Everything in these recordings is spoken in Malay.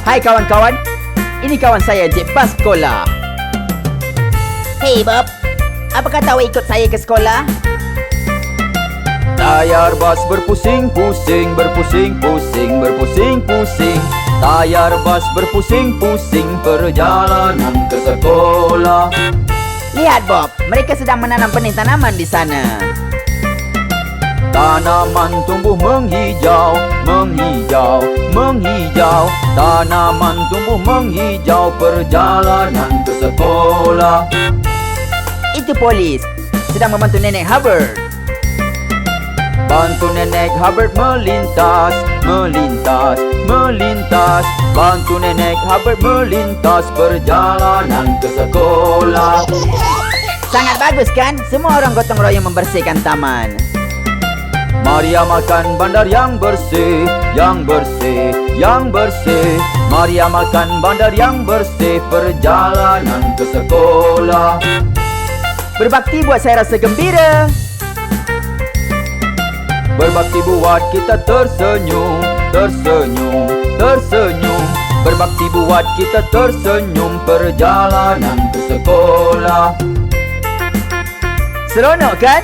Hai kawan-kawan, ini kawan saya Encik Bas sekolah. Hei Bob, apa kata awak ikut saya ke sekolah? Tayar bas berpusing-pusing, berpusing-pusing, berpusing-pusing. Tayar bas berpusing-pusing, perjalanan ke sekolah. Lihat Bob, mereka sedang menanam benih tanaman di sana. Tanaman tumbuh menghijau, menghijau, menghijau. Tanaman tumbuh menghijau, perjalanan ke sekolah. Itu polis, sedang membantu Nenek Hubbard. Bantu Nenek Hubbard melintas, melintas, melintas. Bantu Nenek Hubbard melintas, perjalanan ke sekolah. Sangat bagus kan? Semua orang gotong royong membersihkan taman. Mari amalkan bandar yang bersih, yang bersih, yang bersih. Mari amalkan bandar yang bersih, perjalanan ke sekolah. Berbakti buat saya rasa gembira. Berbakti buat kita tersenyum, tersenyum, tersenyum. Berbakti buat kita tersenyum, perjalanan ke sekolah. Seronok kan?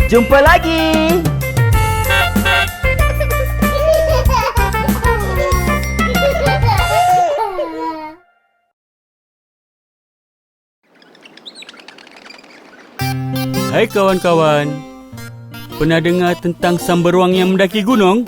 Jumpa lagi. Hai kawan-kawan, pernah dengar tentang sang beruang yang mendaki gunung?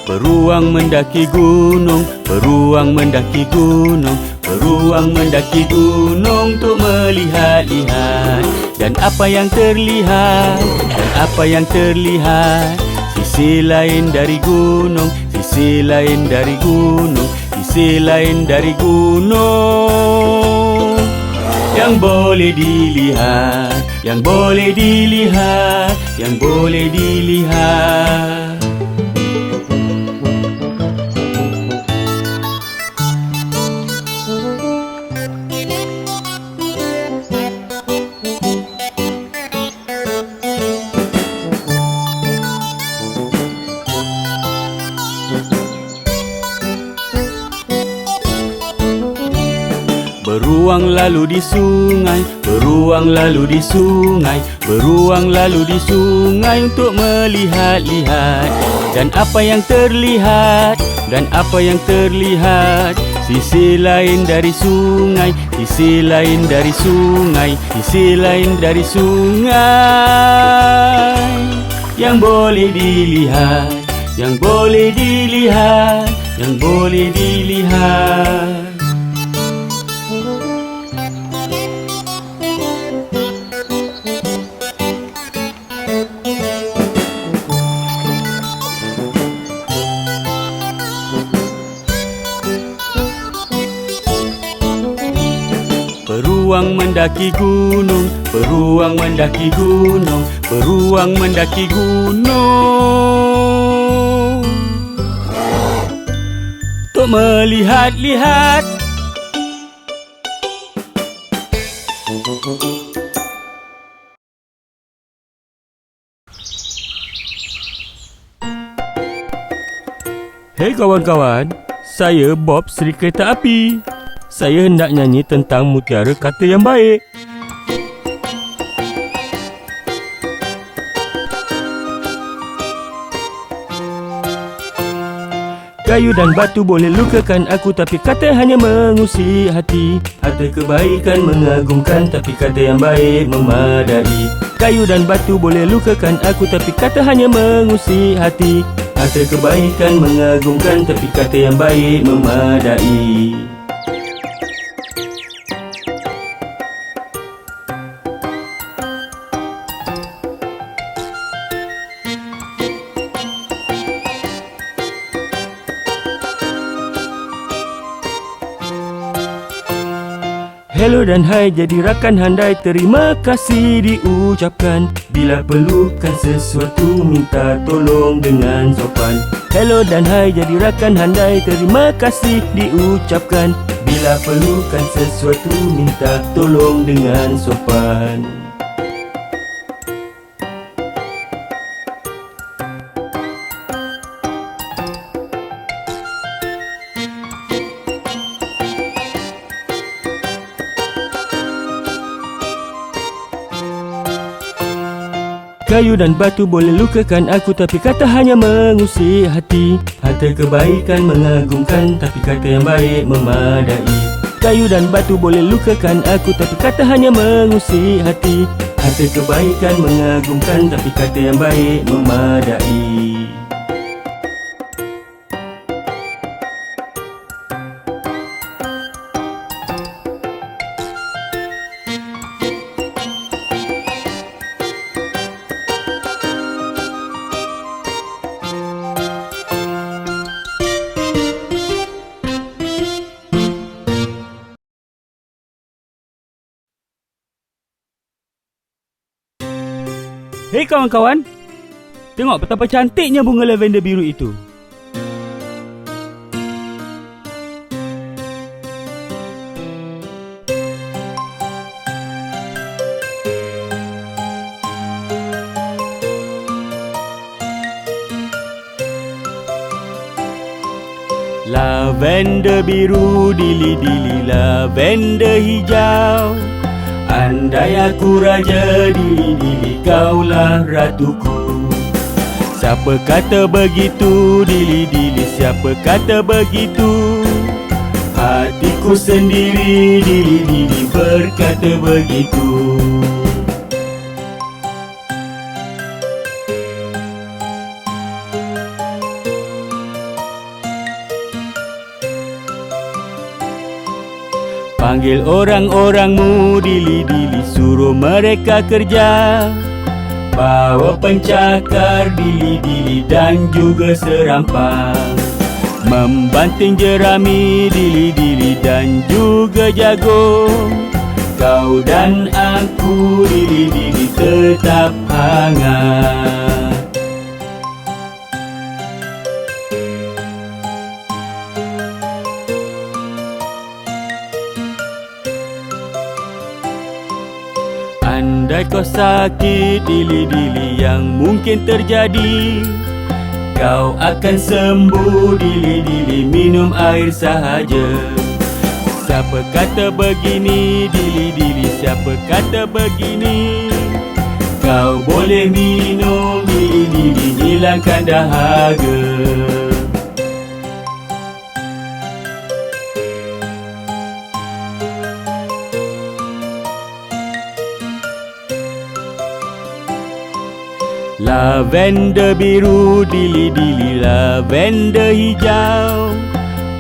Beruang mendaki gunung, beruang mendaki gunung, beruang mendaki gunung untuk melihat-lihat. Dan apa yang terlihat, dan apa yang terlihat, sisi lain dari gunung, sisi lain dari gunung, sisi lain dari gunung. Yang boleh dilihat, yang boleh dilihat, yang boleh dilihat. Beruang lalu di sungai, beruang lalu di sungai, beruang lalu di sungai untuk melihat-lihat. Dan apa yang terlihat, dan apa yang terlihat, sisi lain dari sungai, sisi lain dari sungai, sisi lain dari sungai. Yang boleh dilihat, yang boleh dilihat, yang boleh dilihat. Beruang mendaki gunung, beruang mendaki gunung, beruang mendaki gunung untuk melihat-lihat. Hei kawan-kawan, saya Bob Sri Kereta Api. Saya hendak nyanyi tentang mutiara kata yang baik. Kayu dan batu boleh lukakan aku, tapi kata hanya mengusik hati. Harta kebaikan mengagumkan, tapi kata yang baik memadai. Kayu dan batu boleh lukakan aku, tapi kata hanya mengusik hati. Harta kebaikan mengagumkan, tapi kata yang baik memadai. Hello dan hai jadi rakan handai, terima kasih diucapkan. Bila perlukan sesuatu minta tolong dengan sopan. Hello dan hai jadi rakan handai, terima kasih diucapkan. Apabila perlukan sesuatu, minta tolong dengan sopan. Kayu dan batu boleh lukakan aku, tapi kata hanya mengusik hati. Harta kebaikan mengagumkan, tapi kata yang baik memadai. Kayu dan batu boleh lukakan aku, tapi kata hanya mengusik hati. Harta kebaikan mengagumkan, tapi kata yang baik memadai. Hei kawan-kawan, tengok betapa cantiknya bunga lavender biru itu. Lavender biru, dili-dili lavender hijau. Andai aku raja, dili-dili kaulah ratuku. Siapa kata begitu, dili-dili siapa kata begitu? Hatiku sendiri, dili-dili berkata begitu. Panggil orang-orangmu, dili-dili suruh mereka kerja. Bawa pencakar, dili-dili dan juga serampang. Membanting jerami, dili-dili dan juga jagung. Kau dan aku, dili-dili tetap hangat. Andai kau sakit, dili-dili yang mungkin terjadi, kau akan sembuh, dili-dili minum air sahaja. Siapa kata begini, dili-dili siapa kata begini? Kau boleh minum, dili-dili hilangkan dahaga. Lavender biru, dili-dili lavender hijau.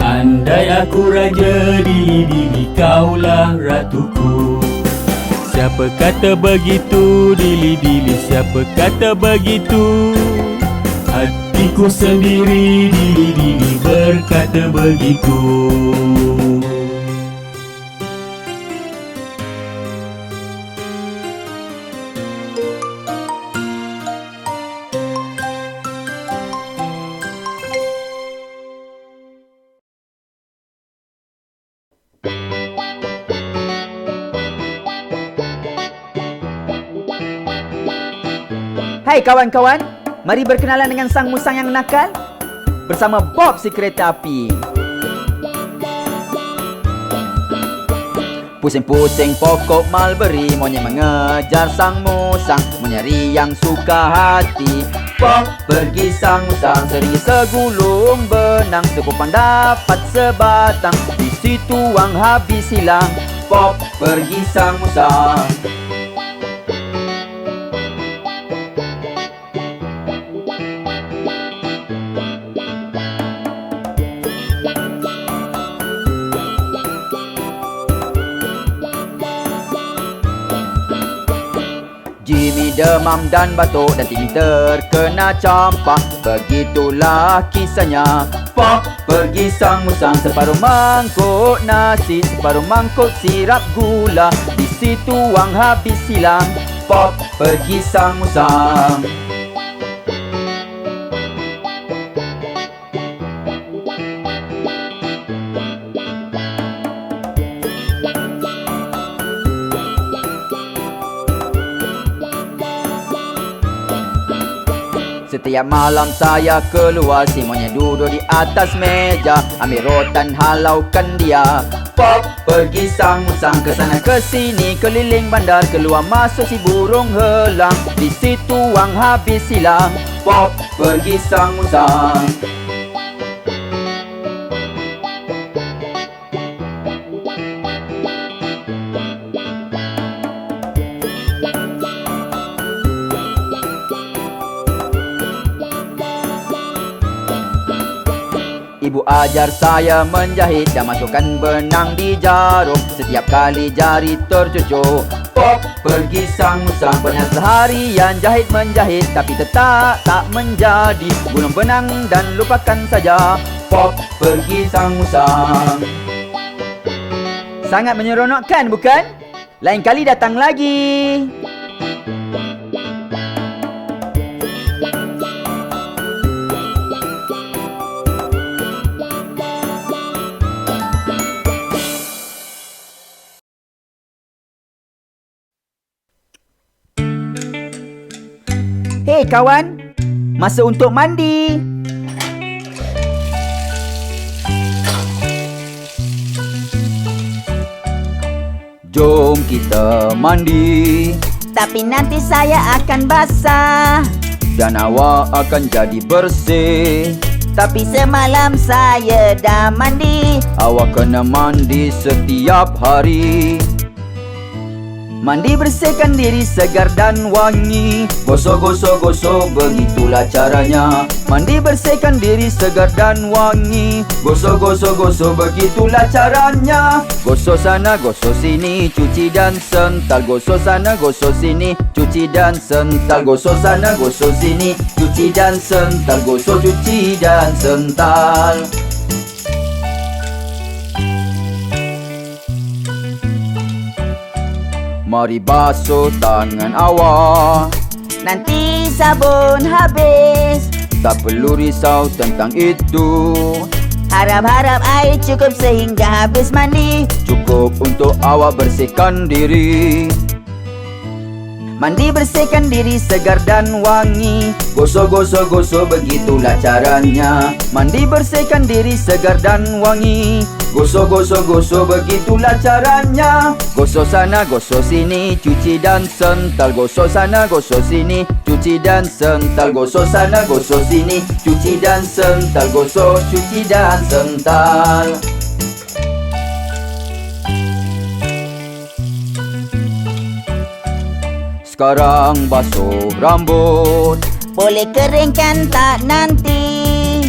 Andai aku raja, dili-dili kaulah ratuku. Siapa kata begitu, dili-dili siapa kata begitu? Hatiku sendiri, dili-dili berkata begitu. Hai kawan-kawan, mari berkenalan dengan sang musang yang nakal bersama Bob si kereta api. Pusing-pusing pokok mulberry, monyet mengejar sang musang, mencari yang suka hati. Bob pergi sang musang, sering segulung benang, sekupang dapat sebatang, di situ uang habis hilang. Bob pergi sang musang. Jimmy demam dan batuk dan Timmy terkena campak. Begitulah kisahnya. Bob pergi sang musang, separuh mangkuk nasi, separuh mangkuk sirap gula, di situ uang habis hilang. Bob pergi sang musang. Setiap malam saya keluar, si monyet duduk di atas meja, ambil rotan halaukan dia. Pop, pergi sang-musang ke sana ke sini, keliling bandar, keluar masuk si burung helang. Di situ wang habis silang. Pop, pergi sang-musang. Ibu ajar saya menjahit dan masukkan benang di jarum. Setiap kali jari tercucuk, pop, pergi sang-musang. Pernah seharian jahit menjahit, tapi tetap tak menjadi. Gulung benang dan lupakan saja. Pop, pergi sang-musang. Sangat menyeronokkan, bukan? Lain kali datang lagi. Hei kawan, masa untuk mandi. Jom kita mandi, tapi nanti saya akan basah. dan awak akan jadi bersih. Tapi semalam saya dah mandi. Awak kena mandi setiap hari. Mandi bersihkan diri segar dan wangi. Gosok, gosok, gosok, begitulah caranya. Mandi bersihkan diri segar dan wangi. Gosok, gosok, gosok, begitulah caranya. Gosok sana, gosok sini, cuci dan sental. Gosok sana, gosok sini, cuci dan sental. Gosok sana, gosok sini, cuci dan sental. Gosok, cuci dan sental. Mari basuh tangan awak, Nanti sabun habis. tak perlu risau tentang itu. Harap-harap air cukup sehingga habis mandi. Cukup untuk awak bersihkan diri. Mandi bersihkan diri segar dan wangi. Gosok, gosok, gosok, begitulah caranya. Mandi bersihkan diri segar dan wangi. Gosok, gosok, gosok, begitulah caranya. Gosok sana, gosok sini, cuci dan sental. Gosok sana, gosok sini, cuci dan sental. Gosok sana, gosok sini, cuci dan sental. Gosok, cuci dan sental. Sekarang basuh rambut. Boleh keringkan tak nanti?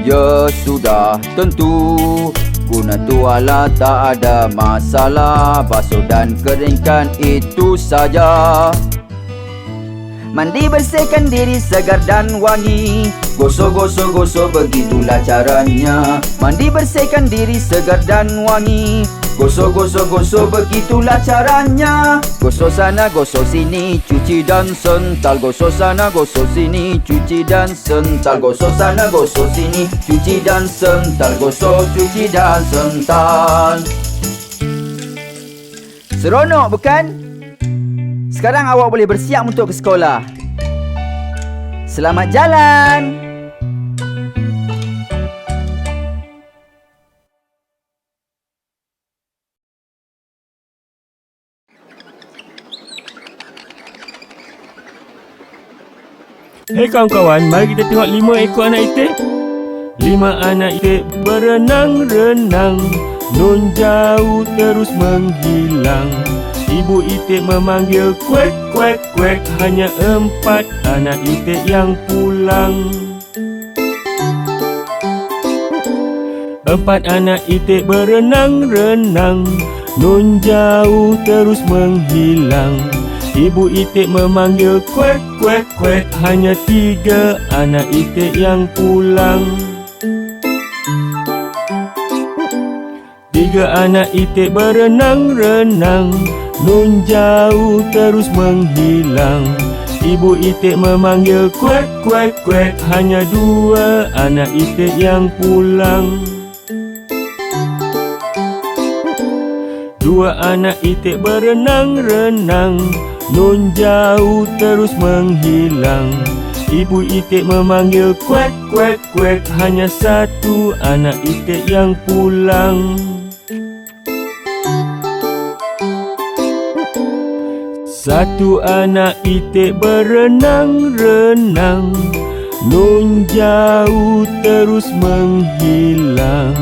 Ya sudah tentu, guna tuala tak ada masalah. Basuh dan keringkan itu saja. Mandi bersihkan diri segar dan wangi. Gosok, gosok, gosok, begitulah caranya. Mandi bersihkan diri segar dan wangi. Gosok, gosok, gosok, begitulah caranya. Gosok sana, gosok sini, cuci dan sental. Gosok sana, gosok sini, cuci dan sental. Gosok sana, gosok sini, cuci dan sental. Gosok, cuci dan sental. Seronok bukan? Sekarang awak boleh bersiap untuk ke sekolah. Selamat jalan. Hei kawan-kawan, mari kita tengok 5 ekor anak itik. 5 anak itik berenang-renang, nun jauh terus menghilang. Ibu itik memanggil kuek, kuek, kuek. Hanya 4 anak itik yang pulang. 4 anak itik berenang-renang, nun jauh terus menghilang. Ibu itik memanggil kuek, kuek, kuek. Hanya 3 anak itik yang pulang. 3 anak itik berenang-renang, nun jauh terus menghilang. Ibu itik memanggil kuek, kuek, kuek. Hanya 2 anak itik yang pulang. 2 anak itik berenang-renang, nun jauh terus menghilang. Ibu itik memanggil kuek kuek kuek. Hanya satu anak itik yang pulang. Satu anak itik berenang-renang, nun jauh terus menghilang.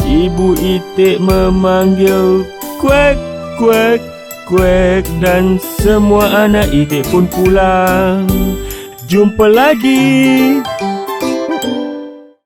Ibu itik memanggil kuek kuek kuek, dan semua anak itik pun pulang. Jumpa lagi.